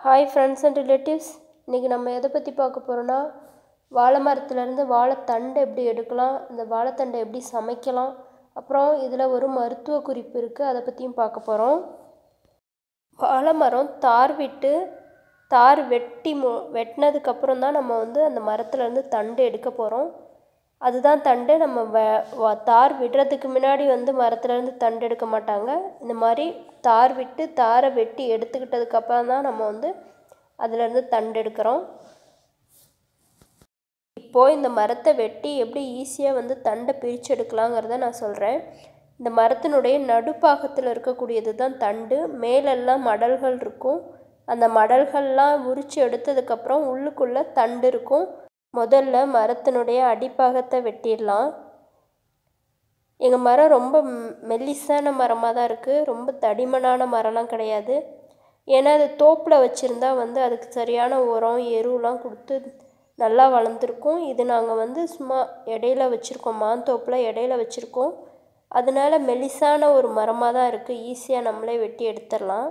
Hi friends and relatives. இன்னைக்கு நம்ம எதை பற்றி பார்க்க போகிறோன்னா வாழை மரத்துலேருந்து வாழைத்தண்டை எப்படி எடுக்கலாம், இந்த வாழைத்தண்டை எப்படி சமைக்கலாம், அப்புறம் இதில் ஒரு மருத்துவ குறிப்பு இருக்குது, அதை பற்றியும் பார்க்க போகிறோம். வாழை மரம் தார் வெட்டினதுக்கப்புறம் தான் நம்ம அந்த மரத்துலேருந்து தண்டு எடுக்க போகிறோம். அதுதான் தண்டு. நம்ம தார் விடுறதுக்கு முன்னாடி மரத்துலேருந்து தண்டு எடுக்க மாட்டாங்க. இந்த மாதிரி தாரை வெட்டி எடுத்துக்கிட்டதுக்கப்புறம் தான் நம்ம அதிலேருந்து தண்டு எடுக்கிறோம். இப்போது இந்த மரத்தை வெட்டி எப்படி ஈஸியாக தண்டை பிரித்து எடுக்கலாங்கிறத நான் சொல்கிறேன். இந்த மரத்தினுடைய நடுப்பாகத்தில் இருக்கக்கூடியது தான் தண்டு. மேலெல்லாம் மடல்கள் இருக்கும். அந்த மடல்கள்லாம் உரித்து எடுத்ததுக்கப்புறம் உள்ளுக்குள்ளே தண்டு இருக்கும். முதல்ல மரத்தினுடைய அடிப்பாகத்தை வெட்டிடலாம். எங்கள் மரம் ரொம்ப மெல்லிசான மரமாக தான் இருக்குது, ரொம்ப தடிமனான மரம்லாம் கிடையாது. ஏன்னா அது தோப்பில் வச்சுருந்தா அதுக்கு சரியான உரம் எருலாம் கொடுத்து நல்லா வளர்ந்துருக்கும். இது நாங்கள் சும்மா இடையில வச்சுருக்கோம், மாந்தோப்பில் இடையில வச்சுருக்கோம். அதனால மெல்லிசான ஒரு மரமாக தான் இருக்குது, ஈஸியாக நம்மளே வெட்டி எடுத்துடலாம்.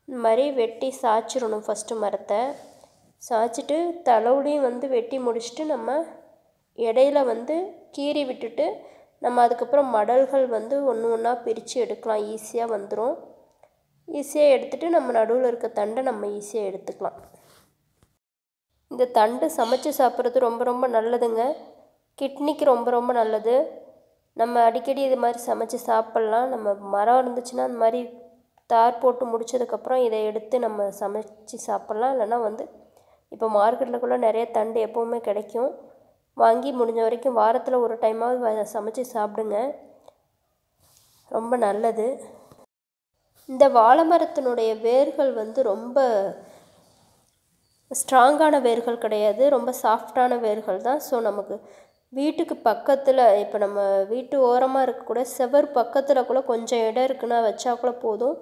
இந்த மாதிரி வெட்டி சாய்ச்சிடணும். ஃபஸ்ட்டு மரத்தை சாய்ச்சிட்டு தளவுலையும் வெட்டி முடிச்சுட்டு நம்ம இடையில கீறி விட்டுட்டு நம்ம அதுக்கப்புறம் மடல்கள் ஒன்று ஒன்றா பிரித்து எடுக்கலாம். ஈஸியாக வந்துடும். ஈஸியாக எடுத்துகிட்டு நம்ம நடுவில் இருக்க தண்டை நம்ம ஈஸியாக எடுத்துக்கலாம். இந்த தண்டு சமைச்சு சாப்பிட்றது ரொம்ப ரொம்ப நல்லதுங்க. கிட்னிக்கு ரொம்ப ரொம்ப நல்லது. நம்ம அடிக்கடி இது மாதிரி சமைச்சு சாப்பிட்லாம். நம்ம மரம் இருந்துச்சுன்னா அந்த மாதிரி தார் போட்டு முடித்ததுக்கப்புறம் இதை எடுத்து நம்ம சமைச்சு சாப்பிட்லாம். இல்லைன்னா இப்போ மார்க்கெட்டில் கூட நிறைய தண்டு எப்போவுமே கிடைக்கும். வாங்கி முடிஞ்ச வரைக்கும் வாரத்தில் ஒரு டைமாவது சமைச்சு சாப்பிடுங்க, ரொம்ப நல்லது. இந்த வாழை மரத்தினுடைய வேர்கள் ரொம்ப ஸ்ட்ராங்கான வேர்கள் கிடையாது, ரொம்ப சாஃப்டான வேர்கள் தான். ஸோ நமக்கு வீட்டுக்கு பக்கத்தில், இப்போ நம்ம வீட்டு ஓரமாக இருக்கக்கூட செவர் பக்கத்தில் கூட கொஞ்சம் இடம் இருக்குன்னா வச்சா கூட போதும்,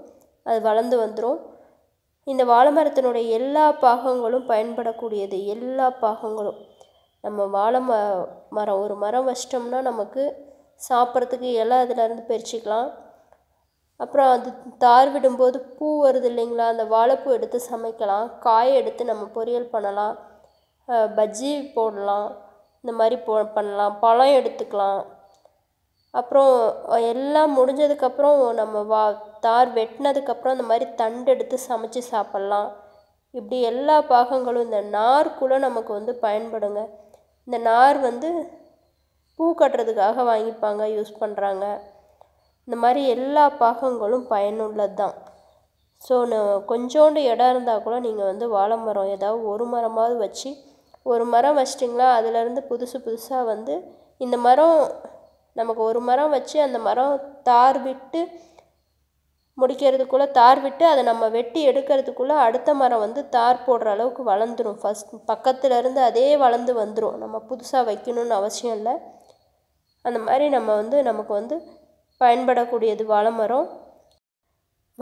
அது வளர்ந்து வந்துடும். இந்த வாழை மரத்தினுடைய எல்லா பாகங்களும் பயன்படக்கூடியது. எல்லா பாகங்களும் நம்ம வாழை மரம் ஒரு மரம் வச்சிட்டோம்னா நமக்கு சாப்பிட்றதுக்கு இலை அதிலேருந்து பறிச்சிக்கலாம். அப்புறம் அது தார் விடும்போது பூ வருது இல்லைங்களா, அந்த வாழைப்பூ எடுத்து சமைக்கலாம். காய் எடுத்து நம்ம பொரியல் பண்ணலாம், பஜ்ஜி போடலாம், இந்த மாதிரி பண்ணலாம். பழம் எடுத்துக்கலாம். அப்புறம் எல்லாம் முடிஞ்சதுக்கப்புறம் நம்ம தார் வெட்டினதுக்கப்புறம் இந்த மாதிரி தண்டு எடுத்து சமைச்சு சாப்பிட்லாம். இப்படி எல்லா பாகங்களும். இந்த நார் கூட நமக்கு பயன்படுங்க. இந்த நார் பூ கட்டுறதுக்காக வாங்கிப்பாங்க, யூஸ் பண்ணுறாங்க. இந்த மாதிரி எல்லா பாகங்களும் பயனுள்ளது தான். ஸோ கொஞ்சோண்டு இடம் இருந்தால் கூட நீங்கள் வாழை மரம் ஏதாவது ஒரு மரமாவது வச்சு, ஒரு மரம் வச்சிட்டிங்களா அதுலேருந்து புதுசாக இந்த மரம் நமக்கு ஒரு மரம் வச்சு அந்த மரம் தார் விட்டு அதை நம்ம வெட்டி எடுக்கிறதுக்குள்ளே அடுத்த மரம் தார் போடுற அளவுக்கு வளர்ந்துடும். பக்கத்துலேருந்து அதே வளர்ந்து வந்துடும். நம்ம புதுசாக வைக்கணும்னு அவசியம் இல்லை. அந்த மாதிரி நமக்கு பயன்படக்கூடியது வாழை மரம்.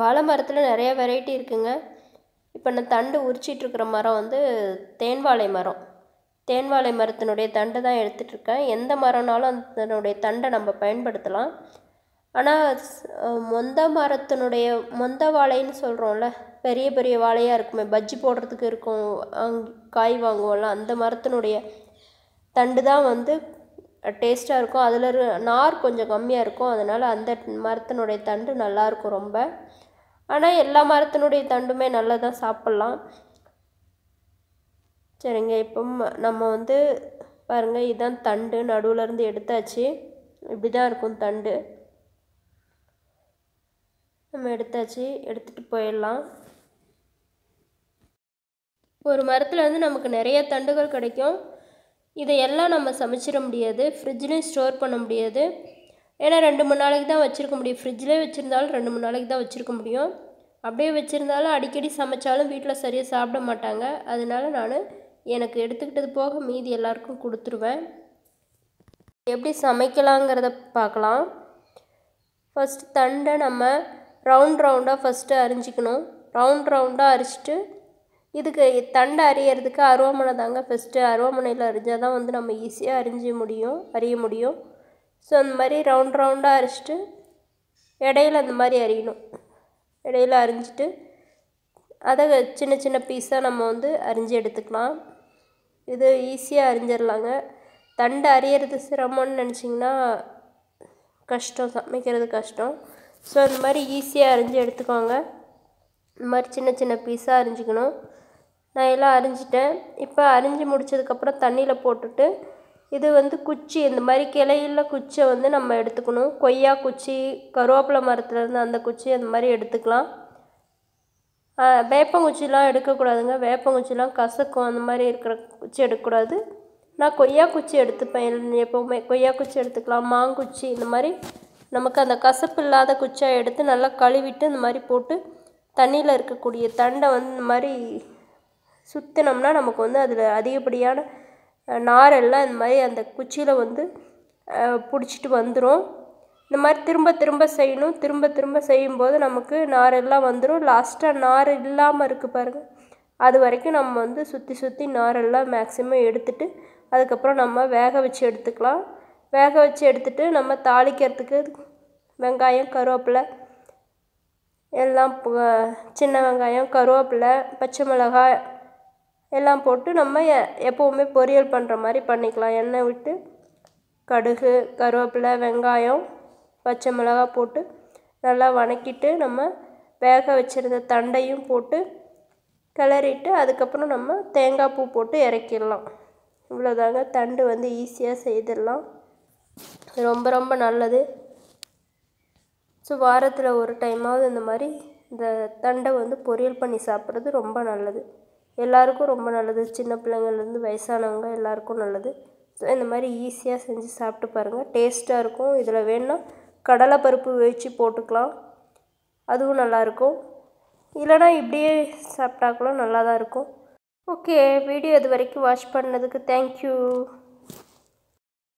வாழை மரத்தில் நிறைய வெரைட்டி இருக்குங்க. இப்போ நான் தண்டு உரிச்சிட்ருக்கிற மரம் தேன் வாழை மரத்தினுடைய தண்டை தான் எடுத்துகிட்ருக்கேன். எந்த மரம்னாலும் அதனுடைய தண்டை நம்ம பயன்படுத்தலாம். ஆனால் மொந்த வாழைன்னு சொல்கிறோம்ல, பெரிய பெரிய வாழையாக இருக்குமே, பஜ்ஜி போடுறதுக்கு இருக்கும், காய் வாங்குவோம்ல, அந்த மரத்தினுடைய தண்டு தான் டேஸ்ட்டாக இருக்கும். அதில் நார் கொஞ்சம் கம்மியாக இருக்கும். அதனால் அந்த மரத்தினுடைய தண்டு நல்லாயிருக்கும் ரொம்ப. ஆனால் எல்லா மரத்தினுடைய தண்டுமே நல்லா தான் சாப்பிட்லாம். சரிங்க, இப்போ நம்ம பாருங்கள், இதுதான் தண்டு. நடுவுலேருந்து எடுத்தாச்சு. இப்படி தான் இருக்கும் தண்டு. நம்ம எடுத்தாச்சு, எடுத்துகிட்டு போயிடலாம். ஒரு மரத்தில் நமக்கு நிறைய தண்டுகள் கிடைக்கும். இதையெல்லாம் நம்ம சமைச்சிட முடியாது, ஃப்ரிட்ஜ்லேயும் ஸ்டோர் பண்ண முடியாது. ஏன்னா 2-3 நாளைக்கு தான் வச்சுருக்க முடியும். ஃப்ரிட்ஜ்லேயே வச்சுருந்தாலும் 2-3 நாளைக்கு தான் வச்சுருக்க முடியும். அப்படியே வச்சுருந்தாலும் அடிக்கடி சமைச்சாலும் வீட்டில் சரியாக சாப்பிட மாட்டாங்க. அதனால எனக்கு எடுத்துக்கிட்டது போக மீதி எல்லாருக்கும் கொடுத்துருவேன். எப்படி சமைக்கலாங்கிறத பார்க்கலாம். ஃபஸ்ட்டு தண்டை நம்ம ரவுண்டாக ஃபஸ்ட்டு அரிஞ்சிக்கணும். ரவுண்டாக அரிச்சிட்டு இதுக்கு தண்டை அரியறதுக்கு அருவாமனை தாங்க ஃபஸ்ட்டு. அருவாமனையில் அரிஞ்சால் தான் நம்ம ஈஸியாக அறிய முடியும். ஸோ அந்த மாதிரி ரவுண்டாக அரிச்சிட்டு இடையில அந்த மாதிரி அரியணும். இடையில அரிஞ்சிட்டு அதை சின்ன சின்ன பீஸாக நம்ம வந்து அரிஞ்சு எடுத்துக்கலாம். இது ஈஸியாக அரிஞ்சிடலாங்க. தண்டு அரியறது சிரமம்னு நினச்சிங்கன்னா கஷ்டம், சமைக்கிறது கஷ்டம். ஸோ இந்த மாதிரி ஈஸியாக அரிஞ்சு எடுத்துக்கோங்க. இந்த மாதிரி சின்ன சின்ன பீஸாக அரிஞ்சிக்கணும். நான் எல்லாம் அரிஞ்சிட்டேன். இப்போ அரிஞ்சு முடித்ததுக்கப்புறம் தண்ணியில் போட்டுட்டு இது வந்து குச்சி, இந்த மாதிரி கிளையில் குச்சியை வந்து நம்ம எடுத்துக்கணும். கொய்யா குச்சி, கருவேப்பிலை மரத்துலேருந்து அந்த குச்சி அந்த மாதிரி எடுத்துக்கலாம். வேப்பங்குச்சிலாம் எடுக்கக்கூடாதுங்க. வேப்பங்குச்சிலாம் கசக்கும், அந்த மாதிரி இருக்கிற குச்சி எடுக்கக்கூடாது. நான் கொய்யா குச்சி எடுத்துப்பேன். எப்போவுமே கொய்யா குச்சி எடுத்துக்கலாம். மாங்குச்சி, இந்த மாதிரி நமக்கு அந்த கசப்பு இல்லாத குச்சியாக எடுத்து நல்லா கழுவிட்டு இந்த மாதிரி போட்டு தண்ணியில் இருக்கக்கூடிய தண்டை வந்து இந்த மாதிரி சுற்றினோம்னா நமக்கு வந்து அதில் அதிகப்படியான நாரெல்லாம் இந்த மாதிரி அந்த குச்சியில் வந்து பிடிச்சிட்டு வந்துடும். இந்த மாதிரி திரும்ப திரும்ப செய்யணும். திரும்ப திரும்ப செய்யும்போது நமக்கு நாரெல்லாம் வந்துடும். லாஸ்ட்டாக நார் இல்லாமல் இருக்குது பாருங்கள், அது வரைக்கும் நம்ம வந்து சுற்றி சுற்றி நாரெல்லாம் மேக்ஸிமம் எடுத்துட்டு அதுக்கப்புறம் நம்ம வேக வச்சு எடுத்துக்கலாம். வேக வச்சு எடுத்துட்டு நம்ம தாளிக்கிறதுக்கு வெங்காயம், கருவேப்பிலை எல்லாம், சின்ன வெங்காயம், கருவேப்பிலை, பச்சை மிளகாய் எல்லாம் போட்டு நம்ம எப்போவுமே பொரியல் பண்ணுற மாதிரி பண்ணிக்கலாம். எண்ணெய் விட்டு கடுகு, கருவேப்பிலை, வெங்காயம், பச்சை மிளகாய் போட்டு நல்லா வதக்கிட்டு நம்ம வேக வச்சுருந்த தண்டையும் போட்டு கிளறிட்டு அதுக்கப்புறம் நம்ம தேங்காய் பூ போட்டு இறக்கிடலாம். இவ்வளோதாங்க. தண்டு வந்து ஈஸியாக செய்திடலாம். ரொம்ப ரொம்ப நல்லது. ஸோ வாரத்தில் ஒரு டைமாவது இந்த மாதிரி இந்த தண்டை வந்து பொரியல் பண்ணி சாப்பிட்றது ரொம்ப நல்லது. எல்லாருக்கும் ரொம்ப நல்லது. சின்ன பிள்ளைங்கள்லேருந்து வயசானவங்க எல்லாருக்கும் நல்லது. ஸோ இந்த மாதிரி ஈஸியாக செஞ்சு சாப்பிட்டு பாருங்கள். டேஸ்ட்டாக இருக்கும். இதில் வேணுன்னா கடலைப்பருப்பு வச்சு போட்டுக்கலாம், அதுவும் நல்லாயிருக்கும். இல்லைனா இப்படியே சாப்பிட்டாக்களும் நல்லா தான் இருக்கும். ஓகே, வீடியோ இது வரைக்கும் வாட்ச் பண்ணதுக்கு தேங்க்யூ.